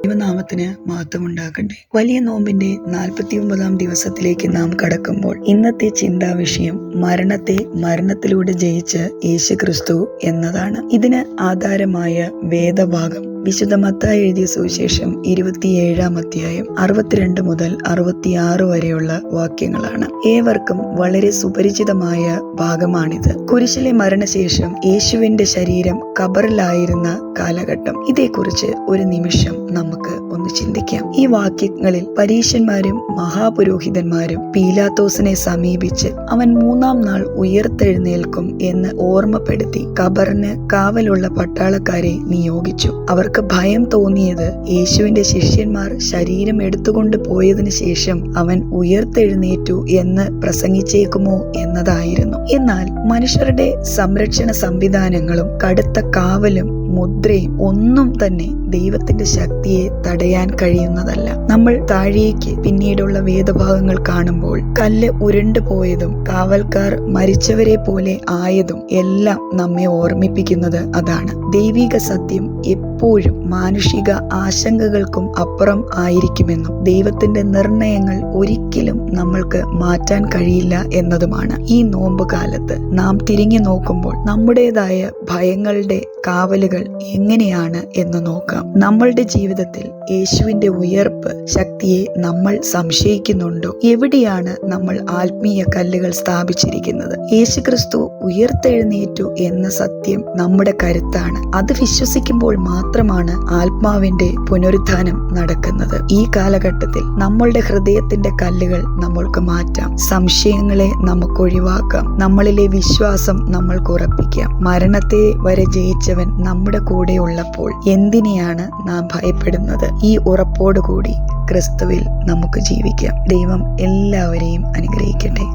ദൈവനാമത്തിന് മഹത്വമുണ്ടാകട്ടെ. വലിയ നോമ്പിന്റെ 49 ദിവസത്തിലേക്ക് നാം കടക്കുമ്പോൾ ഇന്നത്തെ ചിന്താവിഷയം മരണത്തെ മരണത്തിലൂടെ ജയിച്ച യേശുക്രിസ്തു എന്നതാണ്. ഇതിന് ആധാരമായ വേദഭാഗം വിശുദ്ധ മത്തായി എഴുതിയ സുവിശേഷം 27 അധ്യായം 62 മുതൽ 66 വരെയുള്ള വാക്യങ്ങളാണ്. ഏവർക്കും വളരെ സുപരിചിതമായ ഭാഗമാണിത്. കുരിശിലെ മരണശേഷം യേശുവിന്റെ ശരീരം ഖബറിലായിരുന്ന കാലഘട്ടം. ഇതേക്കുറിച്ച് ഒരു നിമിഷം നമുക്ക് ഒന്ന് ചിന്തിക്കാം. ഈ വാക്യങ്ങളിൽ പരീശന്മാരും മഹാപുരോഹിതന്മാരും പീലാത്തോസിനെ സമീപിച്ച് അവൻ 3-ാം നാൾ ഉയർത്തെഴുന്നേൽക്കും എന്ന് ഓർമ്മപ്പെടുത്തി ഖബറിന് കാവലുള്ള പട്ടാളക്കാരെ നിയോഗിച്ചു. അവർക്ക് ഭയം തോന്നിയത് യേശുവിന്റെ ശിഷ്യന്മാർ ശരീരം എടുത്തുകൊണ്ട് പോയതിനു ശേഷം അവൻ ഉയർത്തെഴുന്നേറ്റു എന്ന് പ്രസംഗിച്ചേക്കുമോ എന്നതായിരുന്നു. എന്നാൽ മനുഷ്യരുടെ സംരക്ഷണ സംവിധാനങ്ങളും കടുത്ത കാവലും മുദ്രയും ഒന്നും തന്നെ ദൈവത്തിന്റെ ശക്തിയെ തടയാൻ കഴിയുന്നതല്ല. നമ്മൾ താഴേക്ക് പിന്നീടുള്ള വേദഭാഗങ്ങൾ കാണുമ്പോൾ കല്ല് ഉരുണ്ടു പോയതും കാവൽക്കാർ മരിച്ചവരെ പോലെ ആയതും എല്ലാം നമ്മെ ഓർമ്മിപ്പിക്കുന്നത് അതാണ്. ദൈവിക സത്യം എപ്പോഴും മാനുഷിക ആശങ്കകൾക്കും അപ്പുറം ആയിരിക്കുമെന്നും ദൈവത്തിന്റെ നിർണയങ്ങൾ ഒരിക്കലും നമ്മൾക്ക് മാറ്റാൻ കഴിയില്ല എന്നതുമാണ്. ഈ നോമ്പ് കാലത്ത് നാം തിരിഞ്ഞു നോക്കുമ്പോൾ നമ്മുടേതായ ഭയങ്ങളുടെ കാവലുകൾ എങ്ങനെയാണ് എന്ന് നോക്കാം. നമ്മളുടെ ജീവിതത്തിൽ യേശുവിന്റെ ഉയർപ്പ് ശക്തിയെ നമ്മൾ സംശയിക്കുന്നുണ്ടോ? എവിടെയാണ് നമ്മൾ ആത്മീയ കല്ലുകൾ സ്ഥാപിച്ചിരിക്കുന്നത്? യേശുക്രിസ്തു ഉയർത്തെഴുന്നേറ്റു എന്ന സത്യം നമ്മുടെ കരുത്താണ്. അത് വിശ്വസിക്കുമ്പോൾ മാത്രമാണ് ആത്മാവിന്റെ പുനരുത്ഥാനം നടക്കുന്നത്. ഈ കാലഘട്ടത്തിൽ നമ്മളുടെ ഹൃദയത്തിന്റെ കല്ലുകൾ നമ്മൾക്ക് മാറ്റാം. സംശയങ്ങളെ നമുക്ക് ഒഴിവാക്കാം. നമ്മളിലെ വിശ്വാസം നമ്മൾക്ക് ഉറപ്പിക്കാം. മരണത്തെ വരെ ജയിച്ചവൻ നമ്മുടെ കൂടെ ഉള്ളപ്പോൾ എന്തിനെയാണ് നാം ഭയപ്പെടുന്നത്? ഈ ഉറപ്പോടുകൂടി ക്രിസ്തുവിൽ നമുക്ക് ജീവിക്കാം. ദൈവം എല്ലാവരെയും അനുഗ്രഹിക്കട്ടെ.